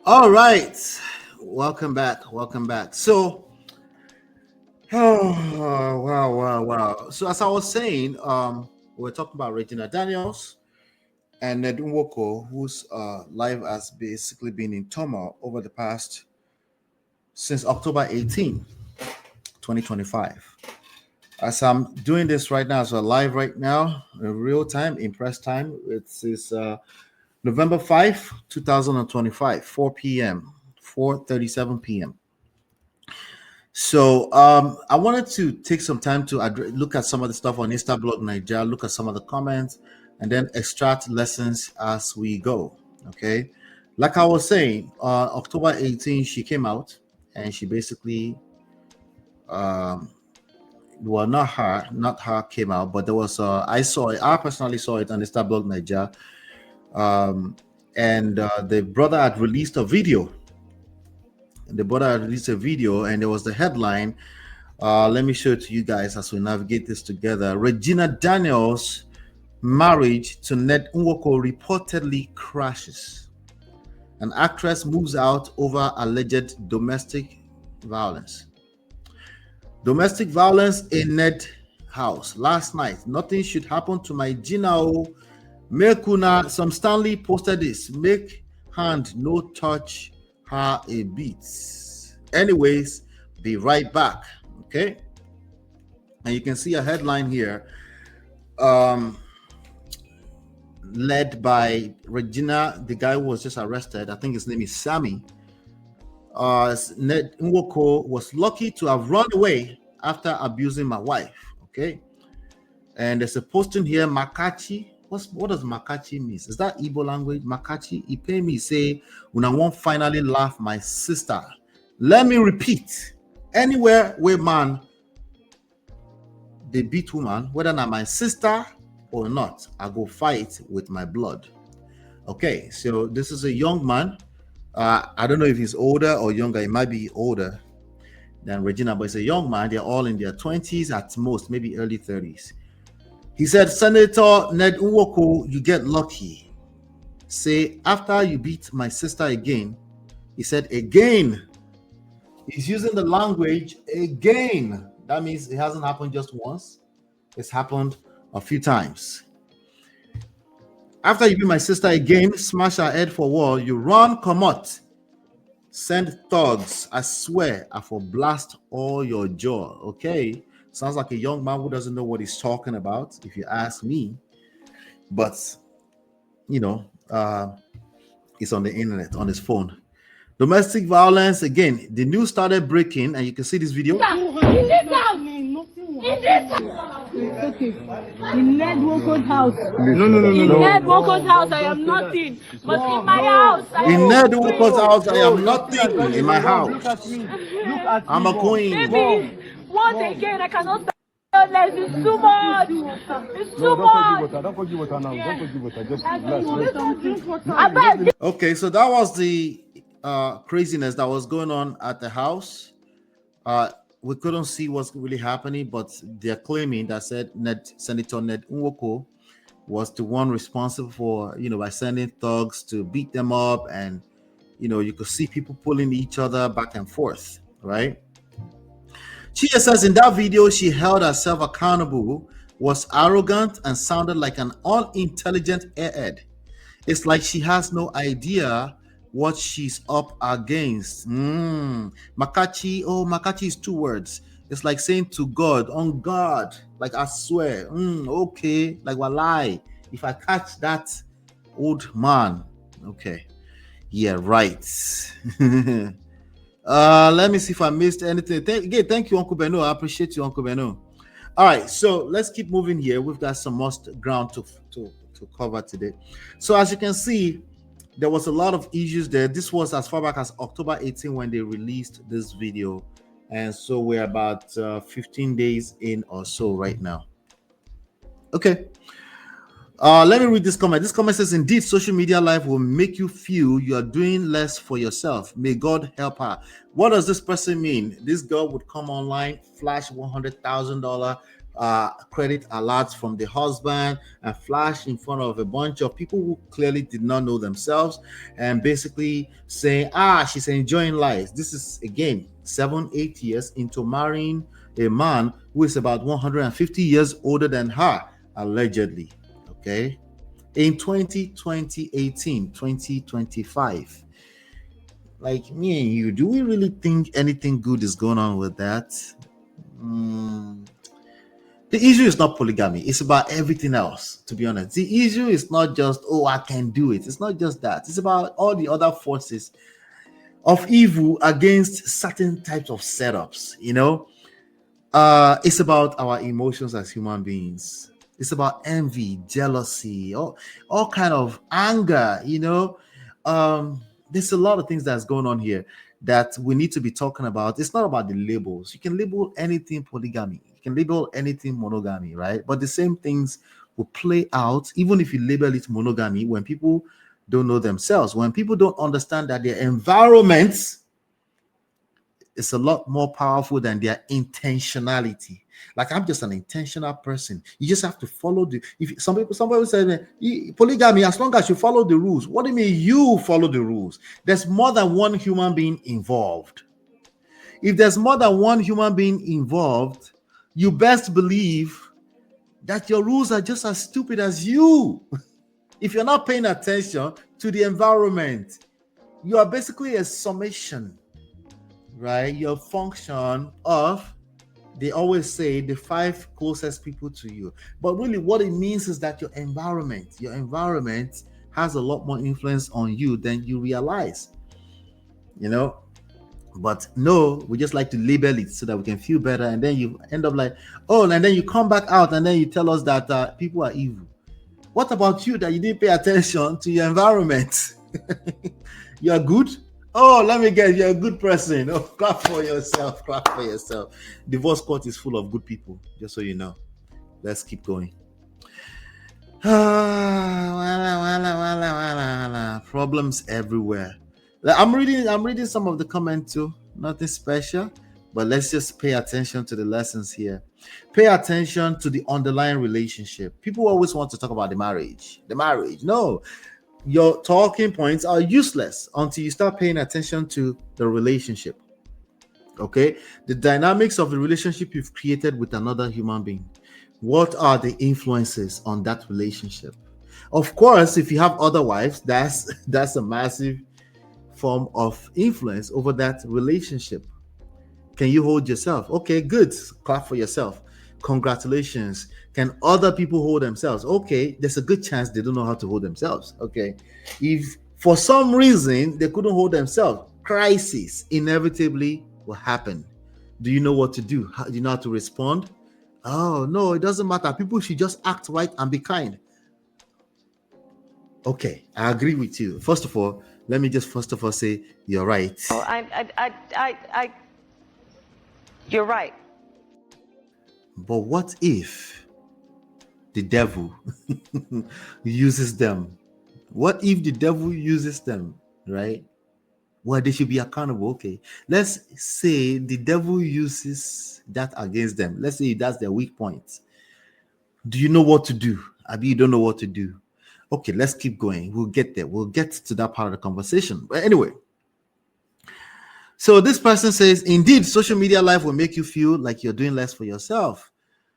All right. Welcome back. Welcome back. So, wow. So, as I was saying, we're talking about Regina Daniels and Ned Nwoko, whose life has basically been in turmoil over the past since October 18, 2025. As I'm doing this right now, so live right now, in real time, in press time, it's November 5, 2025, 4 p.m., 4:37 p.m. So I wanted to take some time to look at some of the stuff on Instablog Nigeria, look at some of the comments, and then extract lessons as we go. Okay, like I was saying, October 18, she came out and she basically, um, well, not her came out, but there was I saw it. I personally saw it on Instablog Nigeria, um, and the brother had released a video. The brother had released a video, and there was the headline. Let me show it to you guys as we navigate this together. Regina Daniels' marriage to Ned Nwoko reportedly crashes. An actress moves out over alleged domestic violence. Domestic violence in Ned house last night. Nothing should happen to my Gina. Make una, some Stanley posted this. Make hand no touch her a bit. Anyways, be right back. Okay, and you can see a headline here, led by Regina, the guy who was just arrested. I think his name is Sammy. Ned Nwoko was lucky to have run away after abusing my wife. Okay, and there's a posting here, Makachi. What does Makachi mean? Is that Igbo language? Makachi. He pay me say, when I won't finally laugh my sister. Let me repeat. Anywhere where man they beat woman, whether not my sister or not, I go fight with my blood. Okay, so this is a young man. I don't know if he's older or younger. He might be older than Regina, but he's a young man. They're all in their 20s at most, maybe early 30s. He said, Senator Ned Nwoko, you get lucky. Say, after you beat my sister again, he said, again. He's using the language again. That means it hasn't happened just once. It's happened a few times. After you beat my sister again, smash her head for wall, you run, come out. Send thugs. I swear, I for blast all your jaw. Okay. Sounds like a young man who doesn't know what he's talking about, if you ask me. But, you know, it's on the internet, on his phone. Domestic violence, again, the news started breaking, and you can see this video. In Ned Nwoko's house. No. In Ned Nwoko's house, I am nothing. But in my house, In Ned Nwoko's house, I am nothing. In my house, Look at me. Look at I'm me, a queen. Baby, once again, I cannot stand this. It's too much. It's too No, much. don't forgive water now. Don't forgive water. Just relax. I bet. Okay, so that was the craziness that was going on at the house. We couldn't see what's really happening, but they're claiming that Senator Ned Nwoko was the one responsible for, by sending thugs to beat them up, and you could see people pulling each other back and forth, right? She says in that video she held herself accountable, was arrogant, and sounded like an unintelligent airhead. It's like she has no idea what she's up against. Makachi. Oh, Makachi is 2 words. It's like saying to God, on God, like I swear. Okay, like walai. If I catch that old man, okay, yeah, right. Let me see if I missed anything. Thank you, Uncle Beno. I appreciate you, Uncle Beno. All right, so let's keep moving here. We've got some more ground to cover today. So as you can see, there was a lot of issues there. This was as far back as October 18 when they released this video. And so we're about 15 days in or so right now. Okay. Let me read this comment. This comment says, indeed, social media life will make you feel you are doing less for yourself. May God help her. What does this person mean? This girl would come online, flash $100,000, credit alerts from the husband and flash in front of a bunch of people who clearly did not know themselves, and basically saying, she's enjoying life. This is again 7-8 years into marrying a man who is about 150 years older than her, allegedly. Okay, in 2025, like me and you, do we really think anything good is going on with that? The issue is not polygamy, it's about everything else, to be honest. The issue is not just, I can do it. It's not just that. It's about all the other forces of evil against certain types of setups, it's about our emotions as human beings. It's about envy, jealousy, all kind of anger, there's a lot of things that's going on here that we need to be talking about. It's not about the labels. You can label anything polygamy, you can label anything monogamy, right? But the same things will play out even if you label it monogamy when people don't know themselves, when people don't understand that their environment is a lot more powerful than their intentionality. Like, I'm just an intentional person. You just have to follow if somebody say polygamy, as long as you follow the rules. What do you mean you follow the rules? There's more than one human being involved. If there's more than one human being involved, you best believe that your rules are just as stupid as you. If you're not paying attention to the environment, you are basically a summation, right? Your function of, they always say, the 5 closest people to you. But really what it means is that your environment has a lot more influence on you than you realize, But no, we just like to label it so that we can feel better, and then you end up like, and then you come back out and then you tell us that people are evil. What about you that you didn't pay attention to your environment? You're good? Let me guess, you're a good person. Clap for yourself. Divorce court is full of good people, just so you know. Let's keep going. Problems everywhere. I'm reading some of the comments too. Nothing special, but let's just pay attention to the lessons here. Pay attention to the underlying relationship. People always want to talk about the marriage. No, your talking points are useless until you start paying attention to the relationship. Okay, the dynamics of the relationship you've created with another human being. What are the influences on that relationship? Of course, if you have other wives, that's a massive form of influence over that relationship. Can you hold yourself? Okay, good. Clap for yourself. Congratulations. Can other people hold themselves? Okay, there's a good chance they don't know how to hold themselves. Okay, if for some reason they couldn't hold themselves, crisis inevitably will happen. Do you know what to do? Do you know how to respond? No, it doesn't matter. People should just act right and be kind. Okay, I agree with you. First of all, let me just say you're right. You're right. But what if the devil uses them? What if the devil uses them, right? Well, they should be accountable. Okay, let's say the devil uses that against them. Let's say that's their weak point. Do you know what to do? Abi, you don't know what to do. Okay, let's keep going. We'll get there. We'll get to that part of the conversation. But anyway, so this person says, indeed, social media life will make you feel like you're doing less for yourself.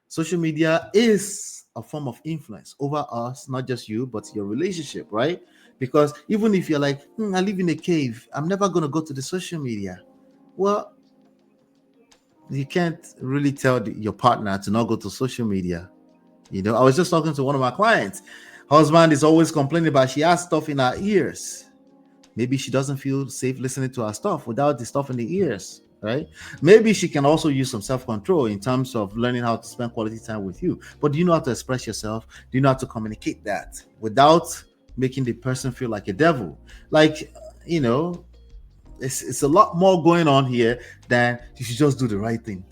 Social media is a form of influence over us, not just you, but your relationship, right? Because even if you're like, I live in a cave, I'm never going to go to the social media. Well, you can't really tell your partner to not go to social media. I was just talking to one of my clients. Husband is always complaining about she has stuff in her ears. Maybe she doesn't feel safe listening to her stuff without the stuff in the ears, right? Maybe she can also use some self-control in terms of learning how to spend quality time with you. But do you know how to express yourself? Do you know how to communicate that without making the person feel like a devil? Like, it's a lot more going on here than you should just do the right thing.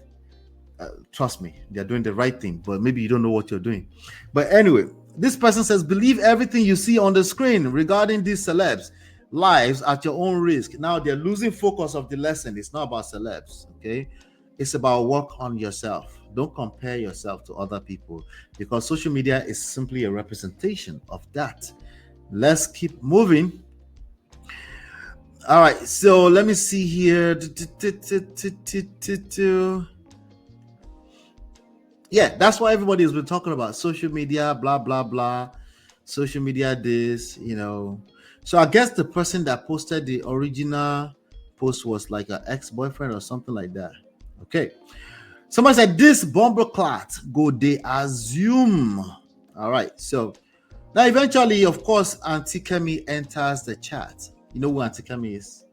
Trust me, they're doing the right thing, but maybe you don't know what you're doing. But anyway, this person says, believe everything you see on the screen regarding these celebs' lives at your own risk. Now they're losing focus of the lesson. It's not about celebs, okay? It's about work on yourself. Don't compare yourself to other people because social media is simply a representation of that. Let's keep moving. All right, so let me see here. Yeah, that's why everybody has been talking about social media, blah blah blah. Social media, this, So I guess the person that posted the original post was like an ex-boyfriend or something like that. Okay. Somebody said this bumbleclat go they assume. All right, so now eventually, of course, Auntie Kemi enters the chat. You know who Auntie Kemi is?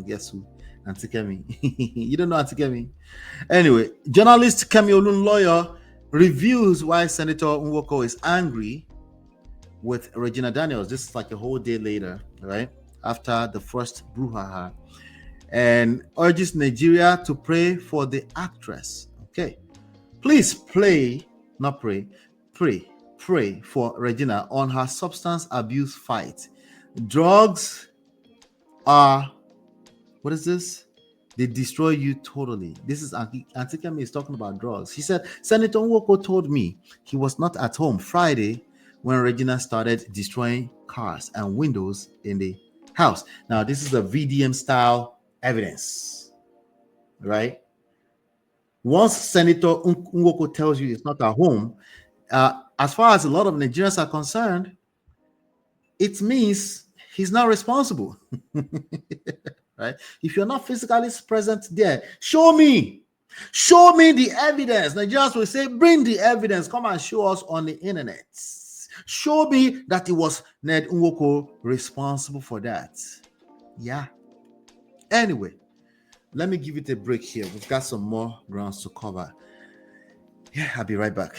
Guess who? Auntie Kemi. You don't know Auntie Kemi? Anyway, journalist Kemi Olun lawyer reviews why Senator Nwoko is angry with Regina Daniels. This is like a whole day later, right? After the first brouhaha. And urges Nigeria to pray for the actress. Okay. Please pray for Regina on her substance abuse fight. Drugs are, what is this? They destroy you totally. This is Antikemi is talking about drugs. He said, Senator Nwoko told me he was not at home Friday when Regina started destroying cars and windows in the house. Now, this is a VDM style evidence, right? Once Senator Nwoko tells you it's not at home, as far as a lot of Nigerians are concerned, it means he's not responsible. Right? If you're not physically present there, show me the evidence. Nigerians will say, bring the evidence, come and show us on the internet. Show me that it was Ned Nwoko responsible for that. Yeah. Anyway, let me give it a break here. We've got some more grounds to cover. Yeah, I'll be right back.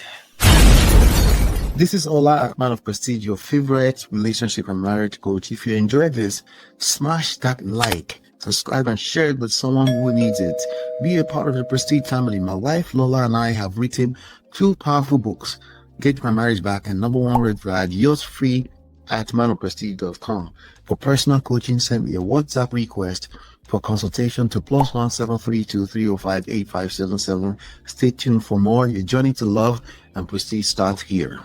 This is Ola, man of Prestige, your favorite relationship and marriage coach. If you enjoyed this, smash that like, subscribe, and share it with someone who needs it. Be a part of the Prestige family. My wife Lola and I have written 2 powerful books, Get My Marriage Back and Number 1 Red Flag, yours free at manofprestige.com. For personal coaching, send me a WhatsApp request for consultation to +1 732 305 8577. Stay tuned for more. Your journey to love and prestige starts here.